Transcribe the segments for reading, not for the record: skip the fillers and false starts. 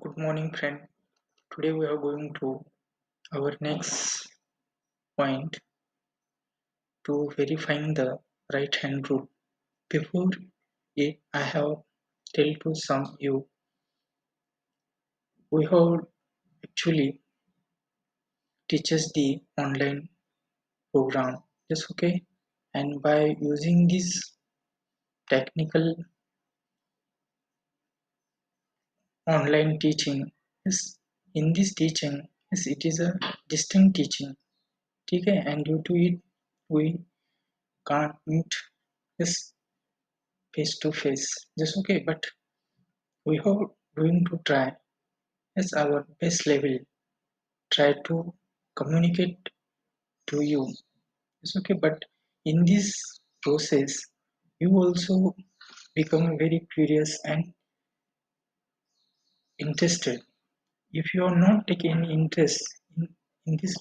Good morning, friend. Today we are going to our next point to verifying the right hand rule. Before it, I have tell to some you we have actually teaches the online program. Yes, okay. And by using this technical online teaching, yes, in this teaching, yes, it is a distinct teaching. Okay, and due to it, we can't meet this face to face. Just okay, but we are going to try as our best level, try to communicate to you. It's okay, but in this process, you also become very curious and interested. If you are not taking any interest in this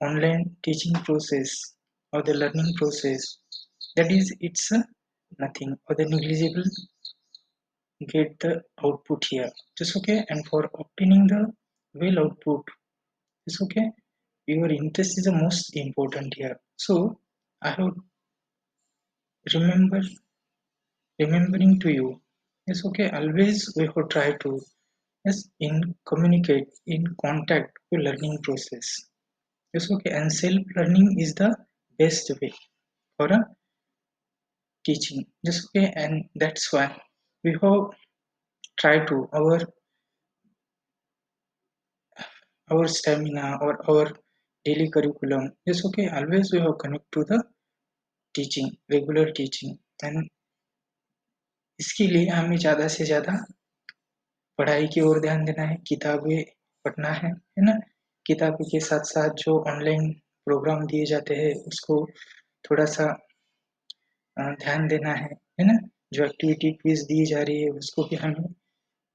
online teaching process or the learning process, that is, it's a nothing or the negligible get the output here. Just okay, and for obtaining the well output, it's okay. Your interest is the most important here. So I have remember remembering to you. Yes, okay. Always we have try to yes in communicate in contact with learning process. Yes, okay. And self learning is the best way for a teaching. Yes, okay. And that's why we have try to our stamina or our daily curriculum. Yes, okay. Always we have connect to the teaching, regular teaching, and इसके लिए हमें ज़्यादा से ज़्यादा पढ़ाई की ओर ध्यान देना है, किताबें पढ़ना है ना? किताबों के साथ-साथ जो ऑनलाइन प्रोग्राम दिए जाते हैं, उसको थोड़ा-सा ध्यान देना है ना? जो एक्टिविटी क्विज़ दी जा रही है, उसको भी हमें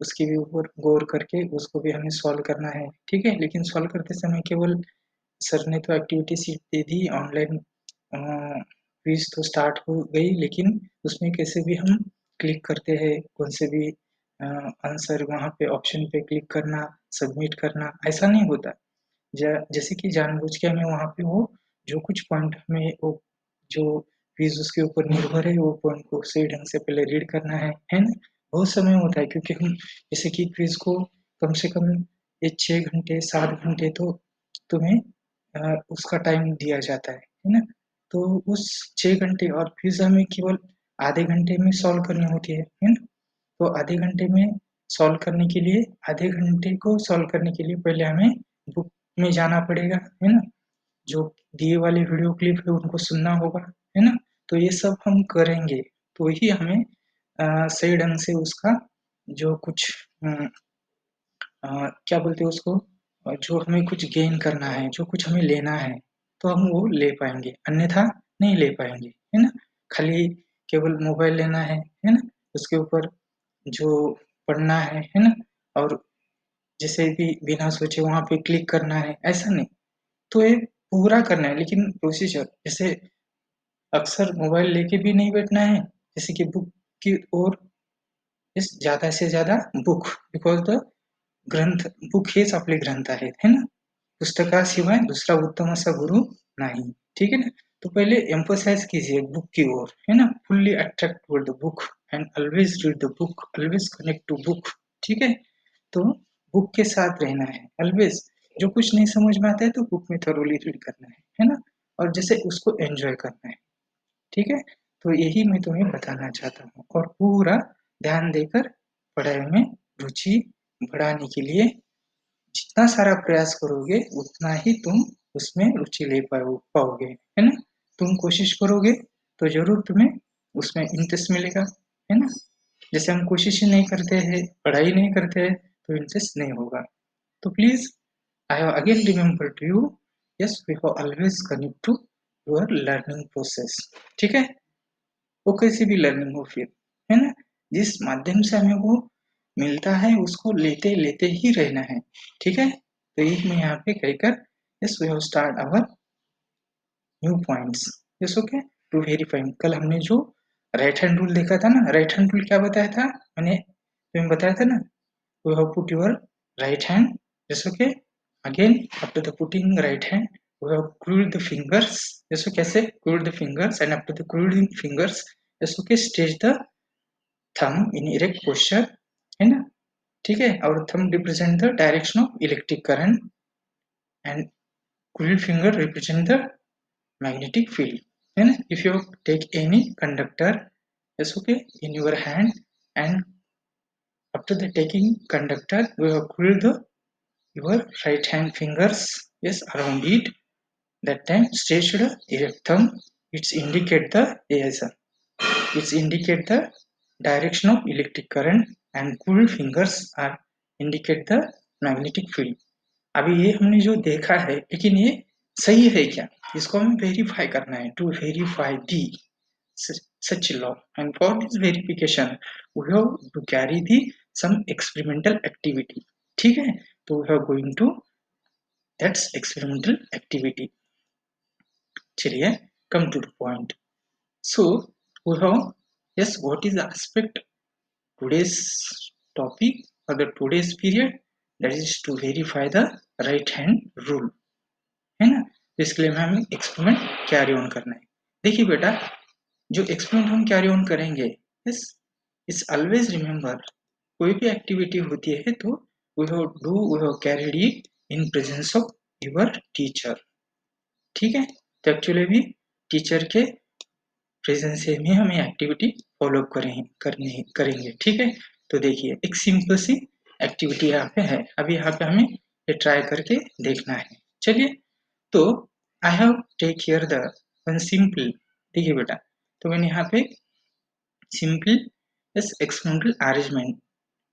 उसके भी ऊपर गौर करके उसको भी हमें सॉल्व करना है, ठीक है? लेकिन सॉल्व करते समय केवल सर ने तो एक्टिविटी शीट दे दी, ऑनलाइन क्विज़ तो स्टार्ट हो गई, लेकिन उसमें कैसे भी हम क्लिक करते हैं, कौन से भी आंसर वहाँ पे ऑप्शन पे क्लिक करना, सबमिट करना, ऐसा नहीं होता। जैसे कि जानबूझ के हमें वहाँ पे वो जो कुछ पॉइंट हमें वो जो क्विज़ उसके ऊपर निर्भर है, वो पॉइंट को सही ढंग से पहले रीड करना है ना? बहुत समय होता है क्योंकि हम जैसे कि क्विज़ को कम से कम ये 6 घंटे, 7 घंटे तो तुम्हें उसका टाइम दिया जाता है ना? तो उस 6 घंटे और क्विज़ हमें केवल आधे घंटे में सॉल्व करनी होती है ना? तो आधे घंटे में सॉल्व करने के लिए आधे घंटे को सॉल्व करने के लिए पहले हमें बुक में जाना पड़ेगा, है ना? जो दिए वाले वीडियो क्लिप है उनको सुनना होगा, है ना? तो ये सब हम करेंगे, तो ही हमें सही ढंग से उसका जो कुछ क्या बोलते हैं उसको जो हमें कुछ गेन करना है, जो कुछ हमें लेना है, तो हम वो ले पाएँगे, अन्यथा नहीं ले पाएँगे, है ना? खाली केवल मोबाइल लेना है ना? उसके ऊपर जो पढ़ना है ना? और जैसे भी बिना सोचे वहाँ पे क्लिक करना है, ऐसा नहीं। तो ये पूरा करना है लेकिन प्रोसीजर जैसे अक्सर मोबाइल लेके भी नहीं बैठना है, जैसे कि बुक की ओर इस ज़्यादा से ज़्यादा बुक बिकॉज़ द ग्रंथ बुक हेच आपले ग्रंथ आहेत, है ना? पुस्तकाशिवाय दूसरा उत्तम असा गुरु नहीं, ठीक है ना? तो पहले एम्फसाइज़ कीजिए बुक की ओर, है ना? Fully attract toward the book and always read the book, always connect to book, ठीक है? तो बुक के साथ रहना है, ऑलवेज़ जो कुछ नहीं समझ में आता है तो बुक में थॉरोली रीड करना है ना? और जैसे उसको एन्जॉय करना है, ठीक है? तो यही मैं तुम्हें बताना चाहता हूँ और पूरा ध्यान देकर पढ़ाई में रुचि बढ़ाने के लिए जितना सारा प्रयास करोगे उतना ही तुम उसमें रुचि ले पाओगे, है ना? तुम कोशिश करोगे तो ज़रूर तुम्हें उसमें इंटरेस्ट मिलेगा, है ना? जैसे हम कोशिश ही नहीं करते हैं, पढ़ाई नहीं करते हैं, तो इंटरेस्ट नहीं होगा। तो please I have again remember to you, yes, we have always connect to your learning process, ठीक है? वो कैसी भी लर्निंग हो फिर, है ना? जिस माध्यम से हमें वो मिलता है उसको लेते-लेते ही रहना है, ठीक है? तो यही मैं यहाँ पे कहकर yes we have start our new points, yes okay? To verify कल हमने जो राइट हैंड रूल देखा था ना, राइट हैंड रूल क्या बताया था? मैंने तुम्हें बताया था ना we have put your right hand. Yes, okay. Again, after the putting right hand, we have curled the fingers. Yes, okay. कैसे curled the fingers, and after the curling fingers, yes, okay, stretch the thumb in erect posture, है ना? ठीक है. Our thumb represent the direction of electric current, and curled finger represent the magnetic field. है ना? If you take any conductor, yes, okay, in your hand, and after the taking conductor, we have curled the your right hand fingers, yes, around it. That time stretched erect thumb, it's indicate the ASM. It's indicate the direction of electric current, and cooled fingers are indicate the magnetic field. अभी ये हमने जो देखा है, लेकिन ये सही है क्या? इसको हमें वेरीफाई करना है. To verify the such law, and for this verification we have to carry the some experimental activity. ठीक है, तो we are going to that's experimental activity. चलिए, come to the point. So we have, yes, what is the aspect today's topic or the today's period, that is to verify the right hand rule, है ना? इसके लिए हमें experiment carry on करना है. देखिए बेटा, जो एक्सपेरिमेंट हम कैरी ऑन करेंगे, यस, इट्स ऑलवेज रिमेंबर, कोई भी एक्टिविटी होती है तो we have carried it in presence of your teacher. ठीक है, तो एक्चुअली भी टीचर के प्रेजेंस में हम ये एक्टिविटी फॉलो करेंगे. ठीक है, तो देखिए एक सिंपल सी एक्टिविटी यहाँ पे है. अभी यहाँ पे हमें ये ट्राई करके देखना है. चलिए, तो I have take here the one simple. देखिए बेटा, तो मैंने यहाँ पे simple yes experimental arrangement,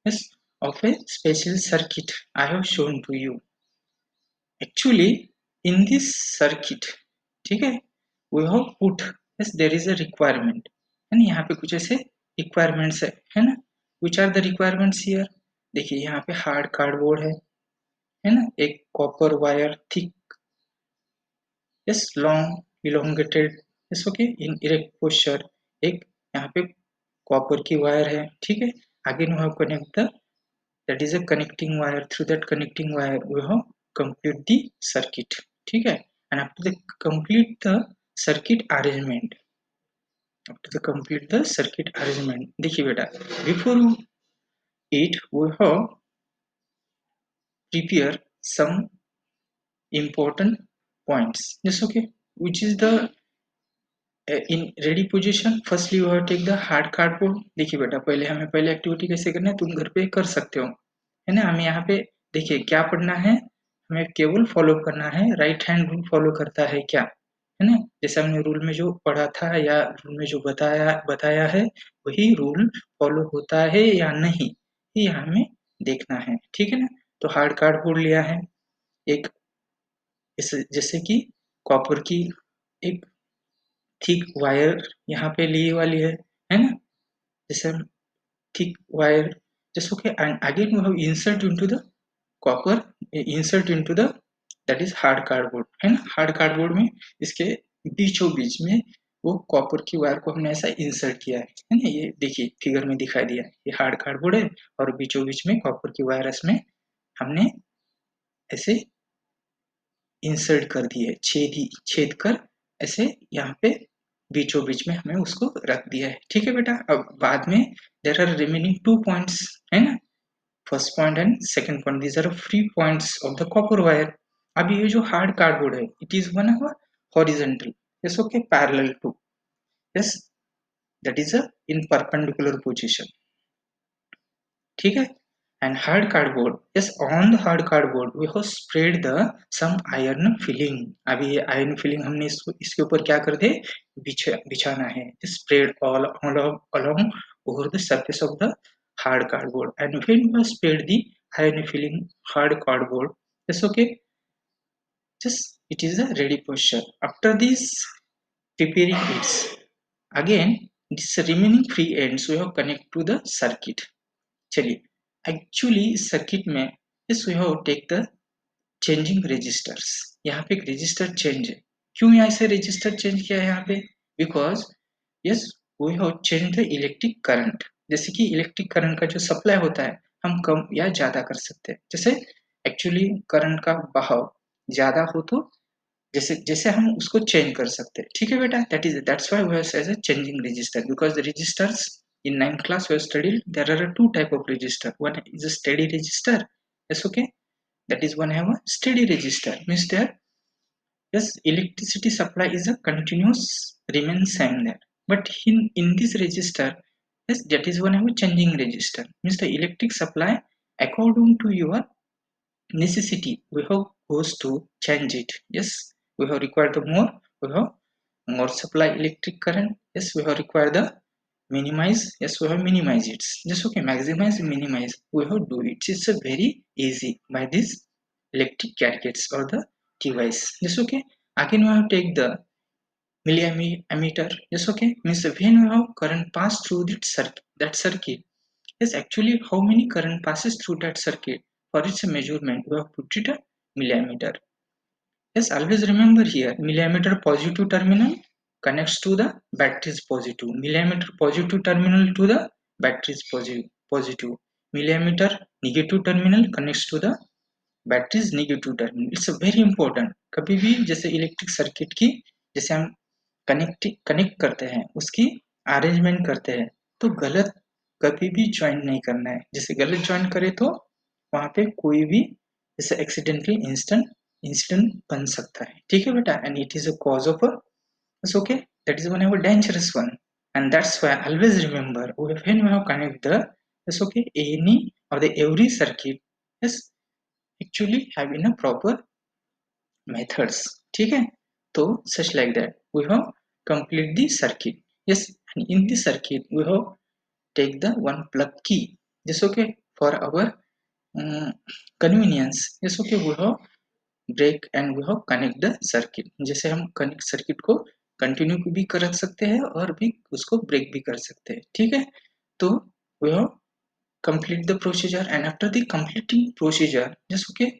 yes, of a special circuit I have shown to you. Actually, in this circuit, ठीक है, we have put, yes, there is a requirement, है ना? यहाँ पे कुछ ऐसे requirements है ना? Which are the requirements here? देखिए यहाँ पे हार्ड कार्डबोर्ड है ना? एक copper wire thick, yes, long elongated, yes, okay, in erect posture. एक यहाँ पे कॉपर की वायर है. ठीक है, again we have connect the, that is a connecting wire. Through that connecting wire we have complete the circuit. ठीक है, and after the complete the circuit arrangement, देखिए बेटा, before it we have prepare some important points. Yes, okay, which is the in ready position. Firstly you have take the hard cardboard. देखिए बेटा, पहले activity कैसे करना है तुम घर पे कर सकते हो, है ना? हमें यहाँ पे देखिए क्या पढ़ना है, हमें केवल फॉलो करना है राइट हैंड रूल फॉलो करता है क्या, है ना? जैसे हमने रूल में जो पढ़ा था या रूल में जो बताया है, वही रूल फॉलो होता है या नहीं, ये हमें देखना है. ठीक है ना? तो हार्ड कार्डबोर्ड लिया है, एक जैसे कि कॉपर की एक थिक वायर यहाँ पे ली वाली है ना? जैसे हम थिक वायर, जैसे okay, and again we have insert into the copper, insert into the, that is hard cardboard, है ना? हार्ड कार्डबोर्ड में इसके बीचों बीच में वो कॉपर की वायर को हमने ऐसा इंसर्ट किया है ना? ये देखिए फिगर में दिखाई दिया है, ये हार्ड कार्डबोर्ड है और बीचों बीच में कॉपर की वायर इसमें हमने ऐसे इंसर्ट कर दी है, छेद कर ऐसे यहाँ पे बीचों बीच में हमें उसको रख दिया है. ठीक है बेटा, अब बाद में देयर आर रिमेनिंग 2 पॉइंट्स, है ना? First point and second point, these are free points of the copper wire. अब ये जो हार्ड कार्डबोर्ड है, it is one of horizontal, yes, okay, parallel to, yes, that is in perpendicular position. ठीक है, and hard cardboard, yes, on the hard cardboard we have spread the some iron filling. अभी ये iron filling हमने इसके ऊपर क्या कर दे, बिछाना है, spread all along over the surface of the hard cardboard. And when we have spread the iron filling hard cardboard, yes, okay, just it is a ready posture. After this preparing it, again this remaining free ends we have connect to the circuit. चलिए, actually circuit में इस we have take the changing resistors. यहाँ पे एक register change है. क्यों यहाँ से रजिस्टर चेंज किया है यहाँ पे? Because yes we have change the electric current. जैसे कि इलेक्ट्रिक करंट का जो सप्लाई होता है, हम कम या ज़्यादा कर सकते हैं। जैसे एक्चुअली करंट का बहाव ज़्यादा हो तो जैसे जैसे हम उसको चेंज कर सकते हैं। ठीक है बेटा? That's why we have as a changing resistor because the resistors in ninth class we have studied there are two type of resistor. One is a steady resistor. Yes, okay. That is one have a steady resistor. Means there, yes, electricity supply is a continuous remain same there. But in this resistor, yes, that is one have a changing resistor. Means the electric supply according to your necessity we have goes to change it. Yes, we have required the more, we have more supply electric current. Yes, we have required the minimize. Yes, we have minimize it. Just okay, maximize, minimize, we have do it. It's a very easy by this electric gadgets or the device. Just okay, again we have take the milliammeter. Yes, okay, means when we have current pass through that circuit. Yes, actually how many current passes through that circuit, for its measurement we have put it a millimeter. Yes, always remember here millimeter positive terminal connects to the battery's positive. Millimeter positive terminal to the battery's positive. Millimeter negative terminal connects to the battery's negative terminal. It's a very important. कभी भी जैसे electric circuit की जैसे हम connect करते हैं उसकी arrangement करते हैं तो गलत कभी भी ज्वाइन नहीं करना है। जैसे गलत ज्वाइन करे तो वहां पे कोई भी जैसे एक्सीडेंटली इंसिडेंट बन सकता है। ठीक है बेटा? And it is a cause of it's okay, that is one of a dangerous one, and that's why always remember when we have connect the it's okay any or the every circuit is actually having a proper methods. ठीक है? तो such like that we have complete the circuit. Yes, and in the circuit we have take the one plug key. This okay for our um, convenience. Yes, okay, we have break and we have connect the circuit. जैसे हम connect circuit को continue भी कर सकते हैं और भी उसको ब्रेक भी कर सकते हैं। ठीक है? तो we have complete the procedure and after the completing procedure just okay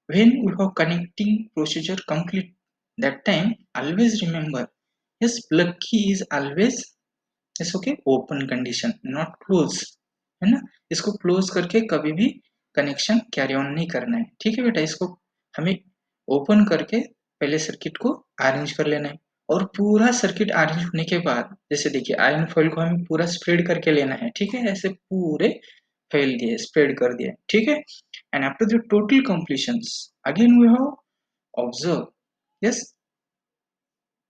when we have connecting procedure complete that time always remember yes plug key is always yes okay open condition not close है ना? इसको close करके कभी भी connection carry on नहीं करना है। ठीक है बेटा? इसको हमें ओपन करके पहले सर्किट को अरेंज कर लेना है और पूरा सर्किट अरेंज होने के बाद जैसे देखिए आयरन फॉइल को हमें पूरा स्प्रेड करके लेना है। ठीक है? ऐसे पूरे फैल दिए स्प्रेड कर दिए। ठीक है? And after the total completions again we have observe yes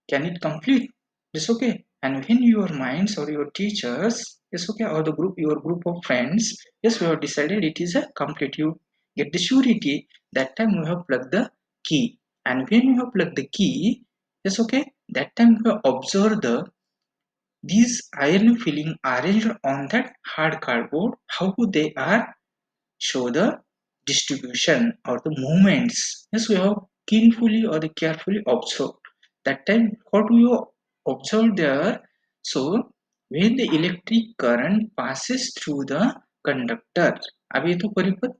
can it complete this okay and when your minds or your teachers yes okay or the group your group of friends yes we have decided it is a complete you get the surety that time we have plugged the key and when we have plugged the key yes okay that time we have observed the these iron filling arranged on that hard cardboard how they are show the distribution or the movements. Yes, we have keenfully or the carefully observed. That time, what we observe there, so when the electric current passes through the conductor, अब ये तो परिपथ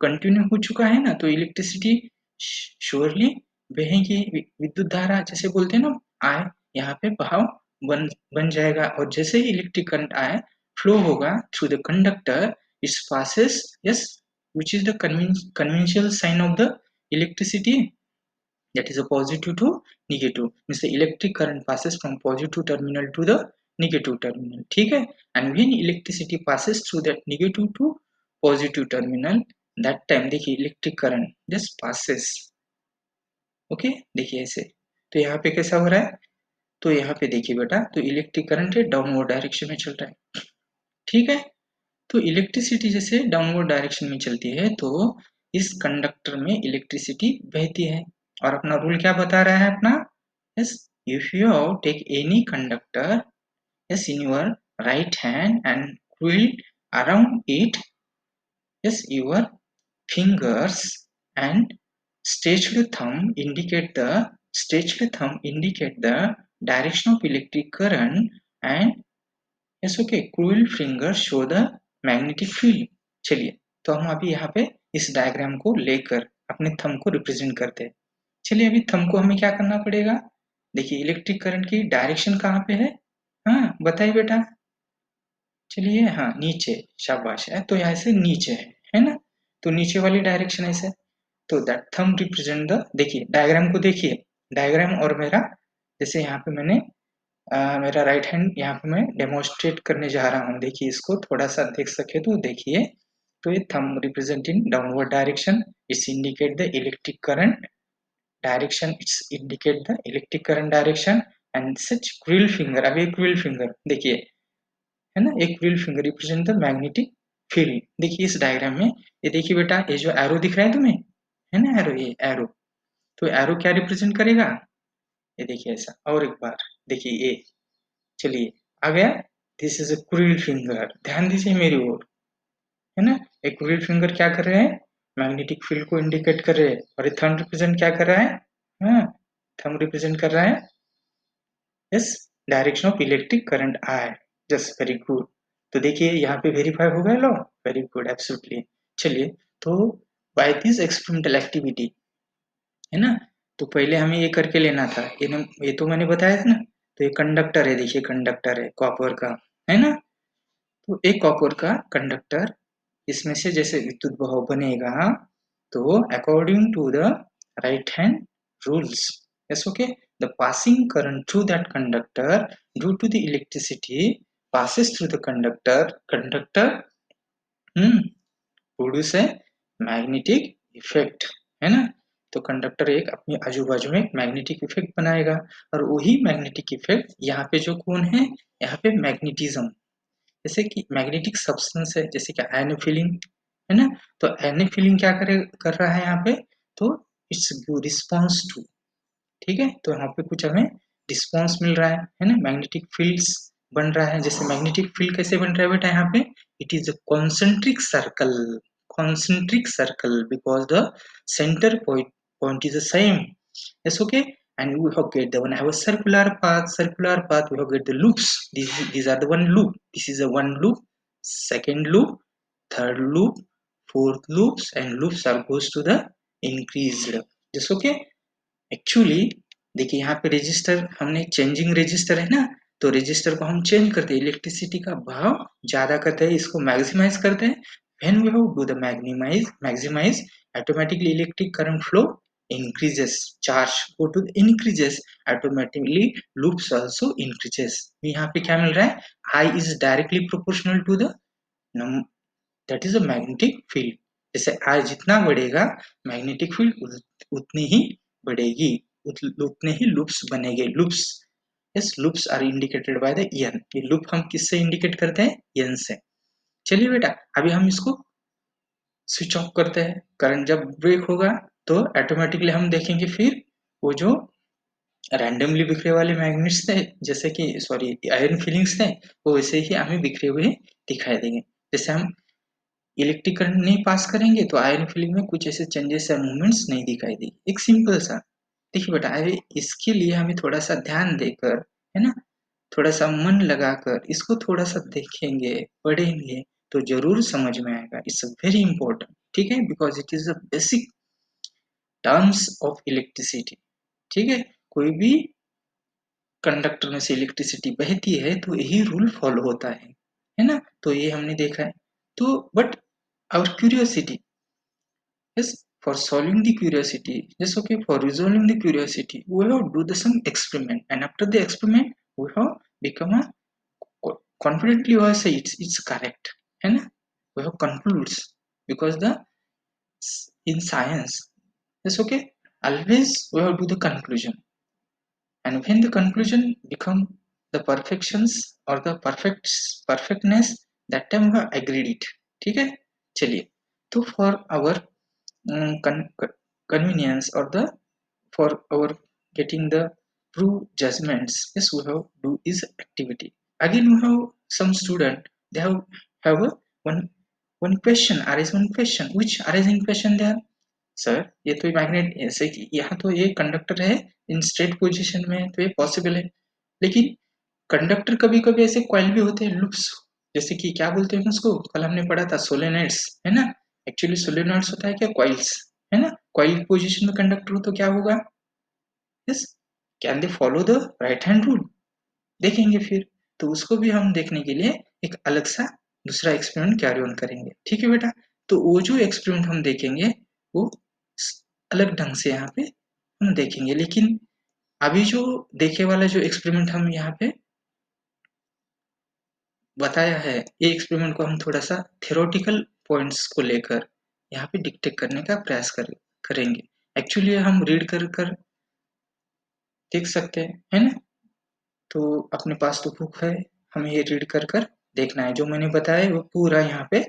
continue हो चुका है ना, तो electricity surely बहेगी, विद्युत धारा जैसे बोलते हैं ना आए यहाँ पे बहाव बन जाएगा और जैसे ही इलेक्ट्रिक करंट आए फ्लो होगा through the conductor it passes yes which is the conventional sign of the electricity that is a positive to negative means the electric current passes from positive terminal to the negative terminal ठीक है and when electricity passes through that negative to positive terminal that time देखिए electric current just passes okay देखिए ऐसे तो यहाँ पे कैसा हो रहा है तो यहाँ पे देखिए बेटा तो इलेक्ट्रिक करंट है डाउनवर्ड डायरेक्शन में चल रहा है ठीक है तो इलेक्ट्रिसिटी जैसे डाउनवर्ड डायरेक्शन में चलती है तो इस कंडक्टर में इलेक्ट्रिसिटी बहती है और अपना रूल क्या बता रहा है अपना yes if you take any conductor yes in your right hand and coil around it yes your fingers and stretched thumb indicate the direction of electric current and yes okay cruel finger show the magnetic field। चलिए तो हम अभी यहाँ पे इस diagram को लेकर अपने थंब को रिप्रेजेंट करते हैं। चलिए अभी थंब को हमें क्या करना पड़ेगा देखिए इलेक्ट्रिक करंट की डायरेक्शन कहाँ पे है हाँ बताइए बेटा चलिए हाँ, नीचे, शाबाश है, तो ऐसे नीचे है ना? तो नीचे वाली डायरेक्शन ऐसे, तो दैट थंब रिप्रेजेंट द, देखिए डायग्राम को देखिए, डायग्राम और मेरा, जैसे यहाँ पे मैंने मेरा राइट हैंड यहाँ पे मैं डेमोन्स्ट्रेट करने जा रहा हूँ, देखिए इसको थोड़ा सा देख सके तो देखिए, तो ये thumb represent in downward direction, it's indicate the electric current direction, it's indicate the electric current direction and such quill finger, अब ये क्विल फिंगर देखिए, है ना, एक quill finger represent the magnetic field, देखिए इस डायग्राम में, ये देखिए बेटा, ये जो एरो दिख रहा है तुम्हें, है ना एरो, ये एरो, तो एरो क्या रिप्रेजेंट करेगा, ये देखिए ऐसा, और एक बार देखिए ये, चलिए आ गया, this is a quill finger, ध्यान दीजिए मेरी ओर, है ना, एक क्विल फिंगर क्या कर रहे हैं, मैग्नेटिक फील्ड को इंडिकेट कर रहे हैं, और ये थंब रिप्रेजेंट क्या कर रहा है, हाँ, थंब रिप्रेजेंट कर रहा है yes, direction of electric current I, just very good, तो देखिए यहाँ पे वेरीफाई हो गया लो, वेरी गुड एब्सोल्युटली, चलिए, तो बाय दिस एक्सपेरिमेंटल एक्टिविटी, है ना, तो पहले हमें ये करके लेना था, ये तो मैंने बताया था ना, तो ये कंडक्टर है, देखिए कंडक्टर है कॉपर का, है ना, तो एक कॉपर का कंडक्टर, इसमें से जैसे विद्युत बहाव बनेगा, तो according to the right hand rules, yes okay, the passing current through that conductor due to the electricity passes through the conductor produce है मैग्नेटिक इफेक्ट, है ना, तो कंडक्टर एक अपने आजू बाजू में मैग्नेटिक इफेक्ट बनाएगा, और वही मैग्नेटिक इफेक्ट यहाँ पे जो कौन है, यहाँ पे मैग्नेटिज्म, जैसे कि मैग्नेटिक सब्सटेंस है, जैसे कि आयन फीलिंग, है ना, तो आयन फीलिंग क्या कर रहा है यहाँ पे, तो इट्स रिस्पॉन्स टू, ठीक है, तो यहाँ पे कुछ हमें रिस्पॉन्स मिल रहा है ना, मैग्नेटिक फील्ड्स बन रहा है, जैसे मैग्नेटिक फील्ड कैसे बन रहा है बेटा, यहाँ पे it is a concentric circle because the centre point is the same, yes okay, and we have get the one have a circular path, we have get the loops, these are the one loop, this is a one loop, second loop, third loop, fourth loops, and loops are goes to the increased, just okay, actually देखिए यहाँ पे register हमने changing register है ना, तो register को हम change करते हैं, इलेक्ट्रिसिटी का भाव ज्यादा करते हैं, इसको मैक्सिमाइज करते हैं, when we have do the maximise automatically electric current flow increases, charge go to increases, automatically loops also increases, यहाँ पे क्या मिल रहा है, I is directly proportional to the that is a magnetic field, जैसे I जितना बढ़ेगा magnetic field उतनी ही बढ़ेगी, उतने ही लूप्स बनेंगे, loops, yes loops are indicated by the N, ये लूप हम किससे इंडिकेट करते हैं, एन से, चलिए बेटा अभी हम इसको स्विच ऑफ करते हैं, करंट जब ब्रेक होगा तो ऑटोमेटिकली हम देखेंगे फिर वो जो रैंडमली बिखरे वाले मैग्नेट्स थे, जैसे कि सॉरी आयरन फीलिंग्स थे, वो वैसे ही हमें बिखरे हुए दिखाई देंगे, जैसे हम इलेक्ट्रिक करंट नहीं पास करेंगे तो आयरन फील्ड में कुछ ऐसे चेंजेस या मूवमेंट्स नहीं दिखाई देगी, एक सिंपल सा, देखिए बेटा अभी इसके लिए हमें थोड़ा सा ध्यान देकर, है ना, थोड़ा सा मन लगाकर इसको थोड़ा सा देखेंगे, पढ़ेंगे, तो जरूर समझ में आएगा, इट्स वेरी इंपॉर्टेंट, ठीक है, because it is the basic terms of electricity, ठीक है, कोई भी कंडक्टर में से इलेक्ट्रिसिटी बहती है तो यही रूल फॉलो होता है ना, तो ये हमने देखा है, तो but our curiosity, yes, for solving the curiosity, yes okay, for resolving the curiosity we have do the some experiment, and after the experiment we have become a confidently we have say it's correct, है ना, we have concludes, because the in science, yes okay, always we have do the conclusion, and when the conclusion become the perfections or the perfectness, that time we have agreed it, ठीक है, चलिए, तो for our convenience or the for our getting the true judgments, yes we have do is activity, again we have some student, they have a one question, arise one question, which arising question they are, sir ये तो magnet ऐसे कि यहाँ तो ये conductor है in straight position में, तो ये पॉसिबल है, लेकिन कंडक्टर कभी कभी ऐसे कॉइल भी होते हैं लूप्स, जैसे कि क्या बोलते हैं उसको, कल हमने पढ़ा था सोलेनोइड्स, है ना, एक्चुअली सोलेनोइड्स होता है क्या, कॉइल्स, है ना, कॉइल पोजीशन में कंडक्टर हो तो क्या होगा, yes, can they follow the right hand rule, देखेंगे फिर, तो उसको भी हम देखने के लिए एक अलग सा दूसरा एक्सपेरिमेंट कैरी ऑन करेंगे। ठीक है बेटा, तो वो जो एक्सपेरिमेंट हम देखेंगे वो अलग ढंग से यहाँ पे हम देखेंगे, लेकिन अभी जो देखे वाला जो एक्सपेरिमेंट हम यहाँ पे बताया है, ये एक्सपेरिमेंट को हम थोड़ा सा थ्योरेटिकल पॉइंट्स को लेकर यहाँ पे डिक्टेट करने का प्रयास करेंगे। एक्चुअली हम रीड कर कर देख सकते हैं, है ना? तो अपने पास तो बुक है, हमें ये रीड कर कर देखना है। जो मैंने बताया वो पूरा यहाँ पे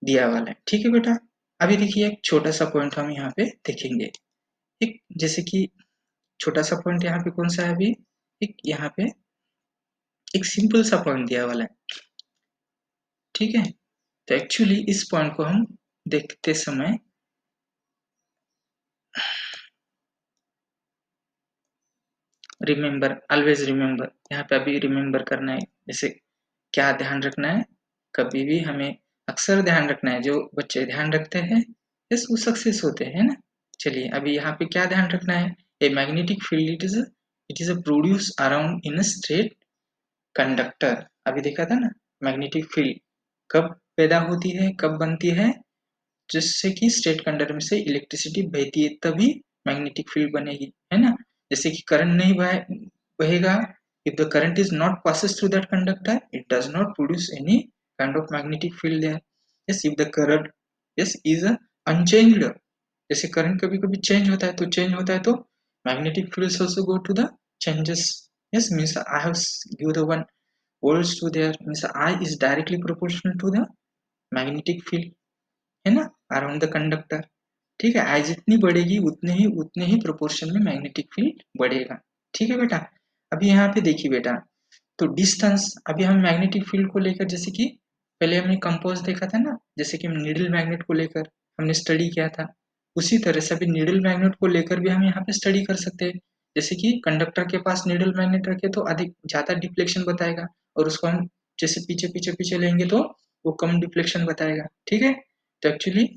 दिया वाला है। ठीक है बेटा, अभी देखिए एक छोटा सा पॉइंट हम यहाँ पे देखेंगे। एक जैसे कि छोटा सा पॉइंट यहाँ पे कौन सा है अभी, एक यहाँ पे एक सिंपल सा पॉइंट दिया वाला है। ठीक है, तो एक्चुअली इस पॉइंट को हम देखते समय रिमेंबर, ऑलवेज रिमेंबर, यहाँ पे अभी रिमेंबर करना है। जैसे क्या ध्यान रखना है, कभी भी हमें अक्सर ध्यान रखना है, जो बच्चे ध्यान रखते हैं यस वो सक्सेस होते हैं, है ना? चलिए अभी यहाँ पे क्या ध्यान रखना है, a magnetic field it is a produce around in a straight conductor. अभी देखा था ना, मैग्नेटिक फील्ड कब पैदा होती है, कब बनती है, जिससे कि स्ट्रेट कंडक्टर में से इलेक्ट्रिसिटी बहती है तभी मैग्नेटिक फील्ड बनेगी, है ना? जैसे कि करंट नहीं बहेगा, if the current is not passes through that conductor it does not produce any kind of magnetic field there. Yes, if the current yes is a unchanged, जैसे करंट कभी कभी चेंज होता है तो magnetic field also go to the changes. Yes, means I have give the one volts to there, means I is directly proportional to the magnetic field, है ना, around the conductor. ठीक है, आई जितनी बढ़ेगी उतने ही प्रोपोर्शन में मैग्नेटिक फील्ड बढ़ेगा। ठीक है बेटा, अभी यहाँ पे देखिए बेटा, तो डिस्टेंस अभी हम मैग्नेटिक फील्ड को लेकर जैसे कि पहले हमने कंपोज देखा था ना, जैसे कि नीडल मैग्नेट को लेकर हमने स्टडी किया था, उसी तरह से अभी नीडल मैग्नेट को लेकर भी हम यहाँ पे स्टडी कर सकते हैं। जैसे कि कंडक्टर के पास नीडल मैग्नेट रखे तो अधिक ज्यादा डिफ्लेक्शन बताएगा, और उसको हम जैसे पीछे पीछे पीछे लेंगे तो वो कम डिफ्लेक्शन बताएगा। ठीक है, तो एक्चुअली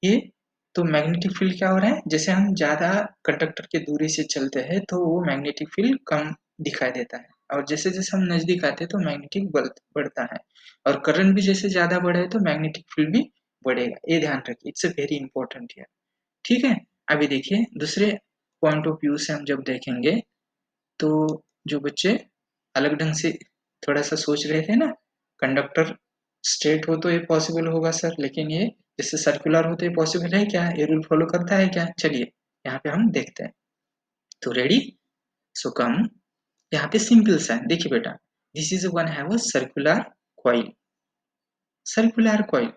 ये तो मैग्नेटिक फील्ड क्या हो रहा है, जैसे हम ज्यादा कंडक्टर के दूरी से चलते हैं तो वो मैग्नेटिक फील्ड कम दिखाई देता है, और जैसे जैसे हम नजदीक आते हैं तो मैग्नेटिक बढ़ता है, और करंट भी जैसे ज्यादा बढ़े तो मैग्नेटिक फील्ड भी बढ़ेगा। ये ध्यान रखिए, इट्स वेरी इंपॉर्टेंट है। ठीक है, अभी देखिए दूसरे पॉइंट ऑफ व्यू से हम जब देखेंगे तो जो बच्चे अलग ढंग से थोड़ा सा सोच रहे थे ना, कंडक्टर स्ट्रेट हो तो ये पॉसिबल होगा सर, लेकिन ये जैसे सर्कुलर हो तो ये पॉसिबल है क्या, ये रूल फॉलो करता है क्या? चलिए यहाँ पे हम देखते हैं। तो रेडी, सो कम, यहाँ पे सिंपल सा है, देखिए बेटा, this is one have a circular coil.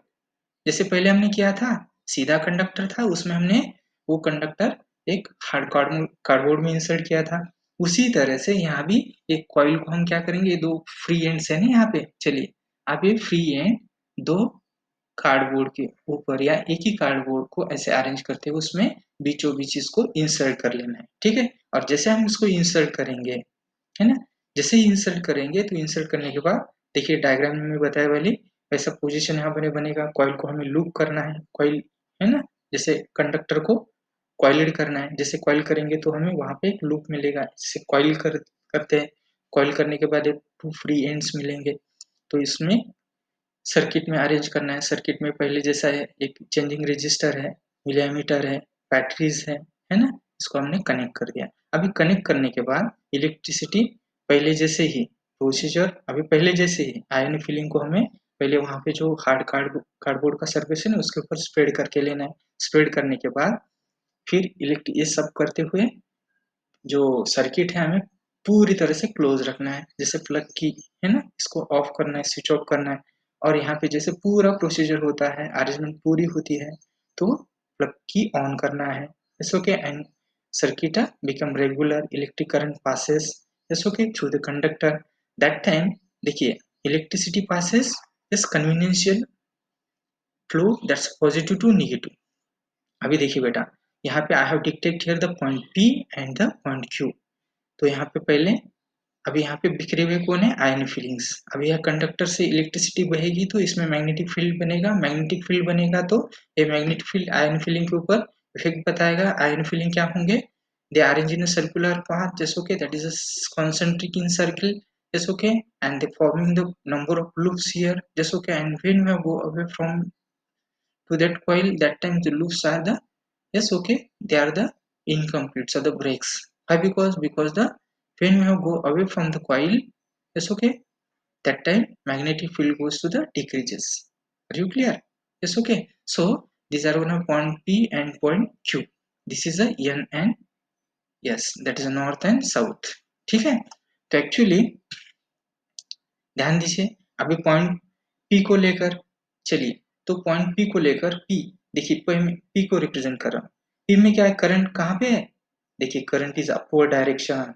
जैसे पहले हमने किया था, सीधा कंडक्टर था, उसमें हमने वो कंडक्टर एक हार्ड कार्डबोर्ड में इंसर्ट किया था। उसी तरह से यहाँ भी एक कॉइल को हम क्या करेंगे, ये दो फ्री एंड्स है ना यहाँ पे, चलिए अब ये फ्री एंड दो कार्डबोर्ड के ऊपर या एक ही कार्डबोर्ड को ऐसे अरेंज करते हुए उसमें बीचों बीच इसको इंसर्ट कर लेना है। ठीक है, और जैसे हम इसको इंसर्ट करेंगे, है ना, जैसे ही इंसर्ट करेंगे तो इंसर्ट करने के बाद देखिए डायग्राम में बताया वाली वैसा पोजीशन यहाँ पर बनेगा। कॉइल को हमें लूप करना है, कॉइल है ना, जैसे कंडक्टर को कॉइलेड करना है, जैसे कॉइल करेंगे तो हमें वहां पे एक लूप मिलेगा, जैसे करते हैं, कॉइल करने के बाद एक टू फ्री एंड्स मिलेंगे, तो इसमें सर्किट में अरेंज करना है। सर्किट में पहले जैसा है, एक चेंजिंग रजिस्टर है, मिलीमीटर है, बैटरीज है ना, इसको हमने कनेक्ट कर दिया। अभी कनेक्ट करने के बाद इलेक्ट्रिसिटी पहले जैसे ही प्रोसीजर, अभी पहले जैसे ही आयन फिलिंग को हमें पहले वहां पे जो कार्डबोर्ड का सरफेस है ना उसके ऊपर स्प्रेड करके लेना है। स्प्रेड करने के बाद फिर ये सब करते हुए जो सर्किट है हमें पूरी तरह से क्लोज रखना है, जैसे प्लग की है ना, इसको ऑफ करना है, स्विच ऑफ करना है, और यहाँ पे जैसे पूरा प्रोसीजर होता है, अरेंजमेंट पूरी होती है, तो प्लग की ऑन करना है। It's okay, and circuit become regular, electric current passes, yes okay, through the conductor. That time देखिए electricity passes is conventional flow, that's positive to negative। अभी देखिए बेटा, यहाँ पे I have dictate here the point P and the point Q। तो यहाँ पे पहले अभी यहाँ पे बिखरे हुए कौन है, आयन फीलिंग्स। अभी यह कंडक्टर से इलेक्ट्रिसिटी बहेगी तो इसमें मैग्नेटिक फील्ड बनेगा, मैग्नेटिक फील्ड बनेगा तो ये मैग्नेटिक फील्ड आयन फीलिंग के ऊपर इफेक्ट बताएगा। आयन फीलिंग क्या होंगे, they arrange in a circular path, जैसे okay that is a concentric in circle, Yes, okay, and they forming the number of loops here. Just okay, and when we go away from to that coil, that time the loops are the, yes, okay, they are the incomplete, so the breaks. Why? Because the when we go away from the coil, yes, okay, that time magnetic field goes to the decreases. Are you clear? Yes, okay. So these are one of point P and point Q. This is a N and S, that is north and south. ठीक है? तो actually ध्यान दीजिए, अभी point P को लेकर चलिए, तो पॉइंट P को लेकर P, देखिए P को रिप्रेजेंट कर रहा हूँ। P में क्या है, करंट कहाँ पे है? देखिए करंट इज अपवर्ड डायरेक्शन।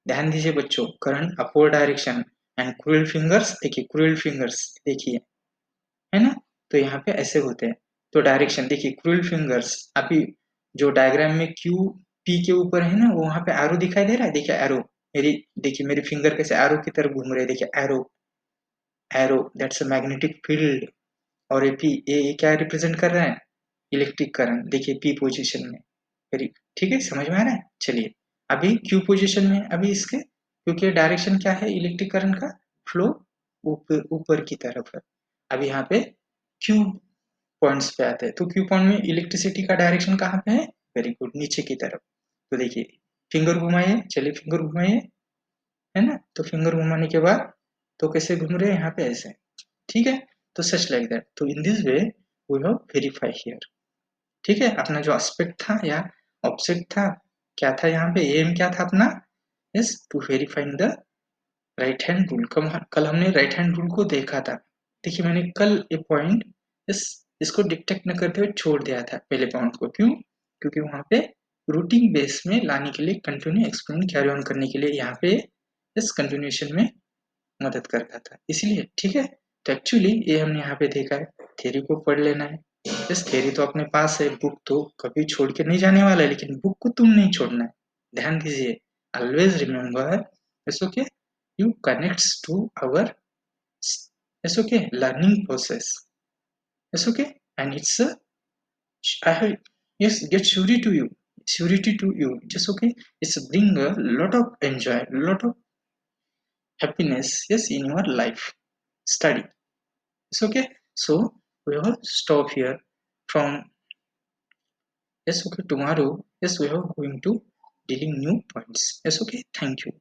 ध्यान दीजिए बच्चों, current upward direction and cruel fingers, देखिए क्रूएल फिंगर्स देखिए, है ना? तो यहाँ पे ऐसे होते हैं। तो डायरेक्शन देखिए, क्रूएल फिंगर्स, अभी जो डायग्राम में क्यू पी के ऊपर है ना, वो वहां पे एरो दिखाई दे रहा है। देखिए एरो, मेरी देखिए मेरी फिंगर कैसे एरो की तरफ घूम रहे हैं। देखिए arrow, arrow that's a magnetic field. और ये क्या रिप्रेजेंट कर रहा है? Electric current. देखिए पी पोजीशन में, वेरी ठीक है, समझ में आ रहा है? चलिए अभी क्यू पोजीशन में, अभी इसके क्योंकि डायरेक्शन क्या है इलेक्ट्रिक करंट का, फ्लो ऊपर ऊपर की तरफ है। अब यहाँ पे क्यू पॉइंट्स पे आते हैं, तो क्यू पॉइंट में इलेक्ट्रिसिटी का डायरेक्शन कहाँ पे है? वेरी गुड, नीचे की तरफ। तो देखिए फिंगर घुमाइए, चलिए फिंगर घुमाइए, है ना? तो फिंगर घुमाने के बाद तो कैसे घूम रहे हैं यहाँ पे, ऐसे, ठीक है? तो सच लाइक दैट, तो in this way we have verify here. ठीक है, अपना जो एस्पेक्ट था या ऑब्जेक्ट था, क्या था यहाँ पे, एम क्या था अपना? Yes, to verifying the right hand rule. कल हमने राइट हैंड रूल को देखा था। देखिए मैंने कल ये पॉइंट इसको डिटेक्ट न करते हुए छोड़ दिया था पहले पॉइंट को। क्यों? क्योंकि वहां पे रूटिंग बेस में लाने के लिए, कंटिन्यू एक्सप्लेन कैरी ऑन करने के लिए यहाँ पे इस कंटिन्यूएशन में मदद करता था, इसलिए। ठीक है, तो एक्चुअली ये हमने यहाँ पे देखा है। थ्योरी को पढ़ लेना है। इस थ्योरी तो अपने पास है, बुक तो कभी छोड़ के नहीं जाने वाला है, लेकिन बुक को तुम नहीं छोड़ना है। ध्यान दीजिए, always remember, it's okay, you connects to our, it's okay, learning process. It's okay, and it's a, I have, yes, get surety to you, just okay. It's bring a lot of enjoy, lot of happiness, yes, in your life study. It's okay. So we will stop here from, yes, okay, tomorrow, yes, we are going to dealing new points. Yes, okay, thank you.